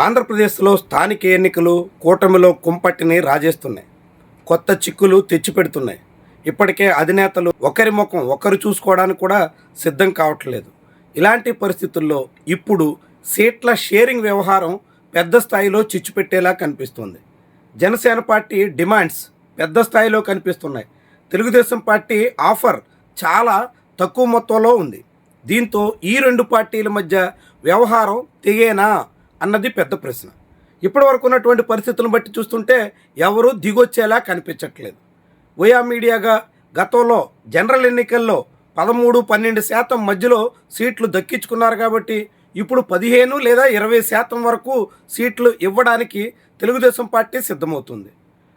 ఆంధ్రప్రదేశ్లో స్థానిక ఎన్నికలు కూటమిలో కుంపట్టిని రాజేస్తున్నాయి. కొత్త చిక్కులు తెచ్చిపెడుతున్నాయి. ఇప్పటికే అధినేతలు ఒకరి ముఖం ఒకరు చూసుకోవడానికి కూడా సిద్ధం కావట్లేదు. ఇలాంటి పరిస్థితుల్లో ఇప్పుడు సీట్ల షేరింగ్ వ్యవహారం పెద్ద స్థాయిలో చిచ్చుపెట్టేలా కనిపిస్తుంది. జనసేన పార్టీ డిమాండ్స్ పెద్ద స్థాయిలో కనిపిస్తున్నాయి. తెలుగుదేశం పార్టీ ఆఫర్ చాలా తక్కువ మొత్తంలో ఉంది. దీంతో ఈ రెండు పార్టీల మధ్య వ్యవహారం తెగేనా అన్నది పెద్ద ప్రశ్న. ఇప్పటి వరకు ఉన్నటువంటి పరిస్థితులను బట్టి చూస్తుంటే ఎవరు దిగొచ్చేలా కనిపించట్లేదు. ఓయా మీడియాగా గతంలో జనరల్ ఎన్నికల్లో 13-12% మధ్యలో సీట్లు దక్కించుకున్నారు కాబట్టి ఇప్పుడు 15 లేదా 20% వరకు సీట్లు ఇవ్వడానికి తెలుగుదేశం పార్టీ సిద్ధమవుతుంది.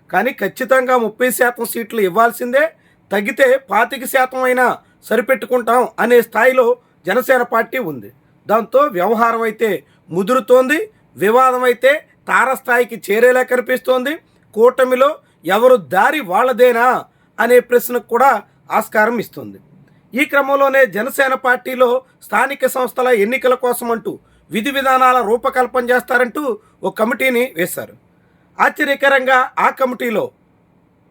కానీ ఖచ్చితంగా 30% సీట్లు ఇవ్వాల్సిందే, తగ్గితే 25% అయినా సరిపెట్టుకుంటాం అనే స్థాయిలో జనసేన పార్టీ ఉంది. దాంతో వ్యవహారం అయితే ముదురుతోంది. వివాదం అయితే తారస్థాయికి చేరేలా కనిపిస్తోంది. కూటమిలో ఎవరు దారి వాళ్ళదేనా అనే ప్రశ్నకు కూడా ఆస్కారం ఇస్తుంది. ఈ క్రమంలోనే జనసేన పార్టీలో స్థానిక సంస్థల ఎన్నికల కోసం అంటూ విధి విధానాల రూపకల్పన చేస్తారంటూ ఒక కమిటీని వేశారు. ఆశ్చర్యకరంగా ఆ కమిటీలో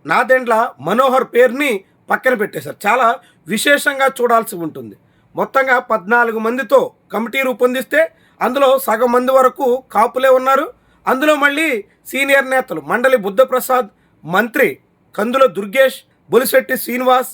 నాదెండ్ల మనోహర్ పేరుని పక్కన పెట్టేశారు. చాలా విశేషంగా చూడాల్సి ఉంటుంది. మొత్తంగా 14 మందితో కమిటీ రూపొందిస్తే అందులో సగం మంది వరకు కాపులే ఉన్నారు. అందులో మళ్ళీ సీనియర్ నేతలు మండలి బుద్ధప్రసాద్, మంత్రి కందుల దుర్గేష్, బొలిశెట్టి శ్రీనివాస్,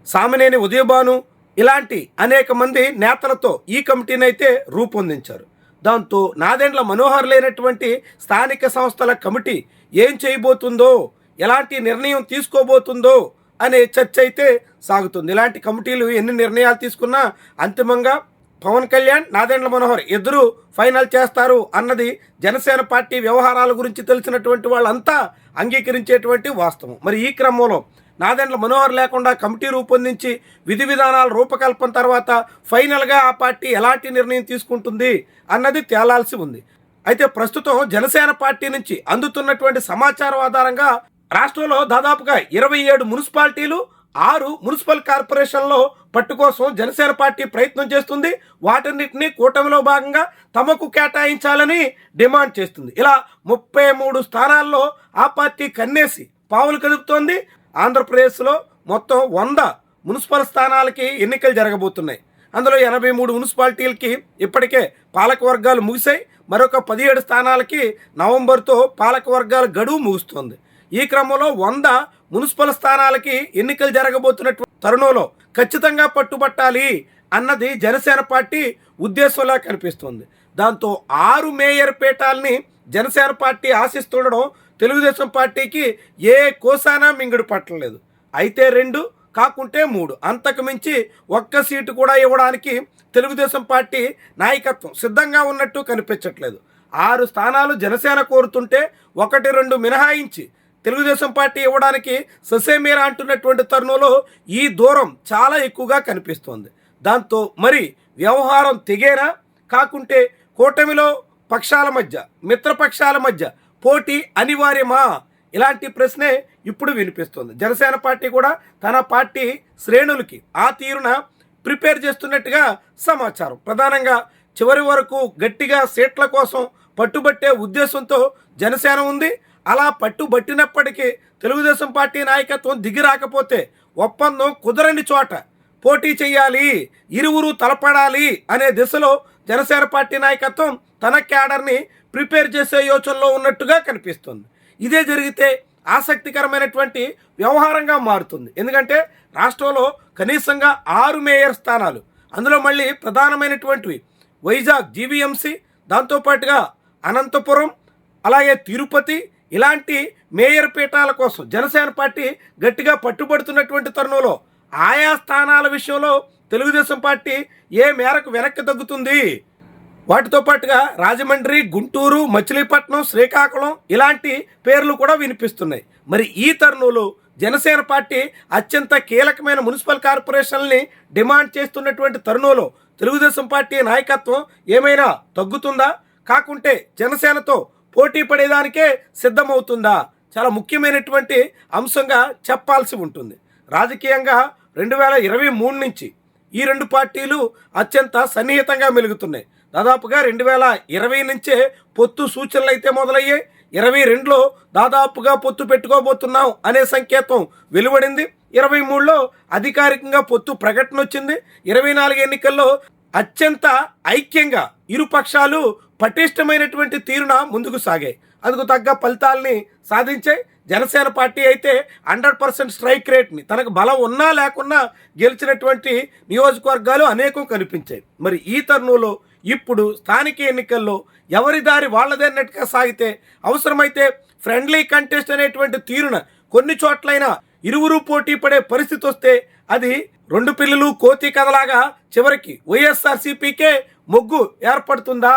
సామినేని ఉదయభాను ఇలాంటి అనేక మంది నేతలతో ఈ కమిటీని అయితే రూపొందించారు. దాంతో నాదెండ్ల మనోహర్ లేనటువంటి స్థానిక సంస్థల కమిటీ ఏం చేయబోతుందో, ఎలాంటి నిర్ణయం తీసుకోబోతుందో అనే చర్చ అయితే సాగుతుంది. ఇలాంటి కమిటీలు ఎన్ని నిర్ణయాలు తీసుకున్నా అంతిమంగా పవన్ కళ్యాణ్, నాదెండ్ల మనోహర్ ఇద్దరు ఫైనల్ చేస్తారు అన్నది జనసేన పార్టీ వ్యవహారాల గురించి తెలిసినటువంటి వాళ్ళంతా అంగీకరించేటువంటి వాస్తవం. మరి ఈ క్రమంలో నాదెండ్ల మనోహర్ లేకుండా కమిటీ రూపొందించి విధి విధానాల రూపకల్పన తర్వాత ఫైనల్గా ఆ పార్టీ ఎలాంటి నిర్ణయం తీసుకుంటుంది అన్నది తేలాల్సి ఉంది. అయితే ప్రస్తుతం జనసేన పార్టీ నుంచి అందుతున్నటువంటి సమాచారం ఆధారంగా రాష్ట్రంలో దాదాపుగా 27 మున్సిపాలిటీలు, 6 మున్సిపల్ కార్పొరేషన్లో పట్టు కోసం జనసేన పార్టీ ప్రయత్నం చేస్తుంది. వాటన్నిటినీ కూటమిలో భాగంగా తమకు కేటాయించాలని డిమాండ్ చేస్తుంది. ఇలా 33 స్థానాల్లో ఆ పార్టీ కన్నేసి పావులు కదుపుతోంది. ఆంధ్రప్రదేశ్లో మొత్తం 100 మున్సిపల్ స్థానాలకి ఎన్నికలు జరగబోతున్నాయి. అందులో 83 మున్సిపాలిటీలకి ఇప్పటికే పాలకవర్గాలు ముగిశాయి. మరొక 17 స్థానాలకి నవంబర్తో పాలకవర్గాల గడువు ముగుస్తుంది. ఈ క్రమంలో 100 మున్సిపల్ స్థానాలకి ఎన్నికలు జరగబోతున్నటువంటి తరుణంలో ఖచ్చితంగా పట్టుబట్టాలి అన్నది జనసేన పార్టీ ఉద్దేశంలా కనిపిస్తుంది. దాంతో 6 మేయర్ పీఠాలని జనసేన పార్టీ ఆశిస్తుండడం తెలుగుదేశం పార్టీకి ఏ కోసానా మింగుడు పట్టలేదు. అయితే 2 కాకుంటే 3, అంతకు మించి ఒక్క సీటు కూడా ఇవ్వడానికి తెలుగుదేశం పార్టీ నాయకత్వం సిద్ధంగా ఉన్నట్టు కనిపించట్లేదు. 6 స్థానాలు జనసేన కోరుతుంటే 1-2 మినహాయించి తెలుగుదేశం పార్టీ ఇవ్వడానికి ససేమీరా అంటున్నటువంటి తరుణంలో ఈ దూరం చాలా ఎక్కువగా కనిపిస్తోంది. దాంతో మరి వ్యవహారం తెగేనా, కాకుంటే కూటమిలో పక్షాల మధ్య, మిత్రపక్షాల మధ్య పోటీ అనివార్యమా, ఇలాంటి ప్రశ్నే ఇప్పుడు వినిపిస్తుంది. జనసేన పార్టీ కూడా తన పార్టీ శ్రేణులకి ఆ తీరున ప్రిపేర్ చేస్తున్నట్టుగా సమాచారం. ప్రధానంగా చివరి వరకు గట్టిగా సీట్ల కోసం పట్టుబట్టే ఉద్దేశంతో జనసేన ఉంది. అలా పట్టుబట్టినప్పటికీ తెలుగుదేశం పార్టీ నాయకత్వం దిగి రాకపోతే ఒప్పందం కుదరని చోట పోటీ చేయాలి, ఇరువురు తలపడాలి అనే దిశలో జనసేన పార్టీ నాయకత్వం తన క్యాడర్ని ప్రిపేర్ చేసే యోచనలో ఉన్నట్టుగా కనిపిస్తుంది. ఇదే జరిగితే ఆసక్తికరమైనటువంటి వ్యవహారంగా మారుతుంది. ఎందుకంటే రాష్ట్రంలో కనీసంగా 6 మేయర్ స్థానాలు, అందులో మళ్ళీ ప్రధానమైనటువంటివి వైజాగ్ జీవీఎంసీ, దాంతోపాటుగా అనంతపురం, అలాగే తిరుపతి ఇలాంటి మేయర్ పీఠాల కోసం జనసేన పార్టీ గట్టిగా పట్టుబడుతున్నటువంటి తరుణంలో ఆయా స్థానాల విషయంలో తెలుగుదేశం పార్టీ ఏ మేరకు వెనక్కి తగ్గుతుంది? వాటితో పాటుగా రాజమండ్రి, గుంటూరు, మచిలీపట్నం, శ్రీకాకుళం ఇలాంటి పేర్లు కూడా వినిపిస్తున్నాయి. మరి ఈ తరుణంలో జనసేన పార్టీ అత్యంత కీలకమైన మున్సిపల్ కార్పొరేషన్లని డిమాండ్ చేస్తున్నటువంటి తరుణంలో తెలుగుదేశం పార్టీ నాయకత్వం ఏమైనా తగ్గుతుందా, కాకుంటే జనసేనతో పోటీ పడేదానికే సిద్ధమవుతుందా? చాలా ముఖ్యమైనటువంటి అంశంగా చెప్పాల్సి ఉంటుంది. రాజకీయంగా 2023 నుంచి ఈ రెండు పార్టీలు అత్యంత సన్నిహితంగా మెలుగుతున్నాయి. దాదాపుగా 2020 నుంచే పొత్తు సూచనలు అయితే మొదలయ్యాయి. 22లో దాదాపుగా పొత్తు పెట్టుకోబోతున్నాం అనే సంకేతం వెలువడింది. 23లో అధికారికంగా పొత్తు ప్రకటన వచ్చింది. 24 ఎన్నికల్లో అత్యంత ఐక్యంగా ఇరు పక్షాలు పటిష్టమైనటువంటి తీరున ముందుకు సాగాయి. అందుకు తగ్గ ఫలితాలని సాధించాయి. జనసేన పార్టీ అయితే 100% స్ట్రైక్ రేట్ని తనకు బలం ఉన్నా లేకున్నా గెలిచినటువంటి నియోజకవర్గాలు అనేకం కనిపించాయి. మరి ఈ తరుణంలో ఇప్పుడు స్థానిక ఎన్నికల్లో ఎవరి దారి వాళ్ళదే అన్నట్టుగా సాగితే, అవసరమైతే ఫ్రెండ్లీ కంటెస్ట్ అనేటువంటి తీరున కొన్ని చోట్లైనా ఇరువురు పోటీ పడే పరిస్థితి వస్తే అది రెండు పిల్లలు కోతి కథలాగా చివరికి వైఎస్ఆర్సీపీకే మొగ్గు ఏర్పడుతుందా,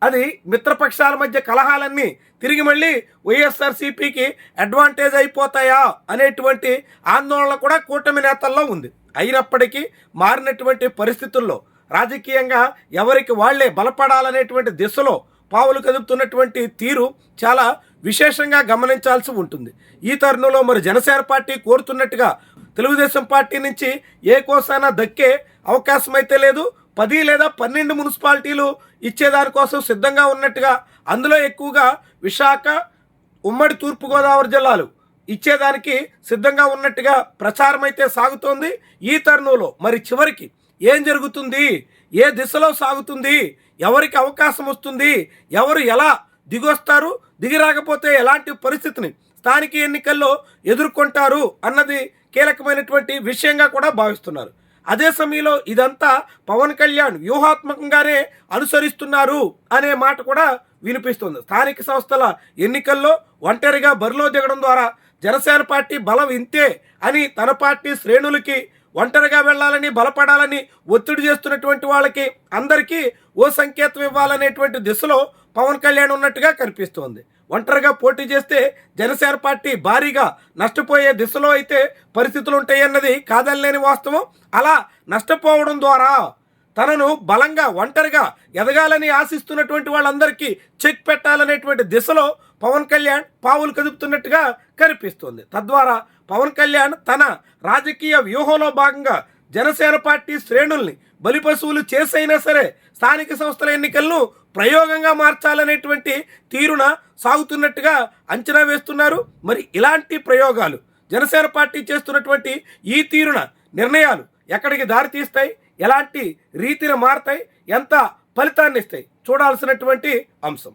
అది మిత్రపక్షాల మధ్య కలహాలన్నీ తిరిగి మళ్ళీ వైఎస్ఆర్సీపీకి అడ్వాంటేజ్ అయిపోతాయా అనేటువంటి ఆందోళన కూడా కూటమి నేతల్లో ఉంది. అయినప్పటికీ మారినటువంటి పరిస్థితుల్లో రాజకీయంగా ఎవరికి వాళ్లే బలపడాలనేటువంటి దిశలో పావులు కదుపుతున్నటువంటి తీరు చాలా విశేషంగా గమనించాల్సి ఉంటుంది. ఈ తరుణంలో మరి జనసేన పార్టీ కోరుతున్నట్టుగా తెలుగుదేశం పార్టీ నుంచి ఏ కోసానా దక్కే అవకాశం అయితే లేదు. 10 లేదా 12 మున్సిపాలిటీలు ఇచ్చేదానికోసం సిద్ధంగా ఉన్నట్టుగా, అందులో ఎక్కువగా విశాఖ, ఉమ్మడి తూర్పుగోదావరి జిల్లాలు ఇచ్చేదానికి సిద్ధంగా ఉన్నట్టుగా ప్రచారం అయితే సాగుతోంది. ఈ తరుణంలో మరి చివరికి ఏం జరుగుతుంది, ఏ దిశలో సాగుతుంది, ఎవరికి అవకాశం వస్తుంది, ఎవరు ఎలా దిగొస్తారు, దిగి రాకపోతే ఎలాంటి పరిస్థితిని స్థానిక ఎన్నికల్లో ఎదుర్కొంటారు అన్నది కీలకమైనటువంటి విషయంగా కూడా భావిస్తున్నారు. అదే సమయంలో ఇదంతా పవన్ కళ్యాణ్ వ్యూహాత్మకంగానే అనుసరిస్తున్నారు అనే మాట కూడా వినిపిస్తుంది. స్థానిక సంస్థల ఎన్నికల్లో ఒంటరిగా బరిలో దిగడం ద్వారా జనసేన పార్టీ బలం ఇంతే అని తన పార్టీ శ్రేణులకి, ఒంటరిగా వెళ్ళాలని బలపడాలని ఒత్తిడి చేస్తున్నటువంటి వాళ్ళకి అందరికీ ఓ సంకేతం ఇవ్వాలనేటువంటి దిశలో పవన్ కళ్యాణ్ ఉన్నట్టుగా కనిపిస్తోంది. ఒంటరిగా పోటీ చేస్తే జనసేన పార్టీ భారీగా నష్టపోయే దిశలో అయితే పరిస్థితులు ఉంటాయన్నది కాదనలేని వాస్తవం. అలా నష్టపోవడం ద్వారా తనను బలంగా ఒంటరిగా ఎదగాలని ఆశిస్తున్నటువంటి వాళ్ళందరికీ చెక్ పెట్టాలనేటువంటి దిశలో పవన్ కళ్యాణ్ పావులు కదుపుతున్నట్టుగా కనిపిస్తుంది. తద్వారా పవన్ కళ్యాణ్ తన రాజకీయ వ్యూహంలో భాగంగా జనసేన పార్టీ శ్రేణుల్ని బలిపశువులు చేసైనా సరే స్థానిక సంస్థల ఎన్నికలను ప్రయోగంగా మార్చాలనేటువంటి తీరున సాగుతున్నట్టుగా అంచనా వేస్తున్నారు. మరి ఇలాంటి ప్రయోగాలు జనసేన పార్టీ చేస్తున్నటువంటి ఈ తీరున నిర్ణయాలు ఎక్కడికి దారి తీస్తాయి, ఎలాంటి రీతిని మారతాయి, ఎంత ఫలితాన్ని ఇస్తాయి చూడాల్సినటువంటి అంశం.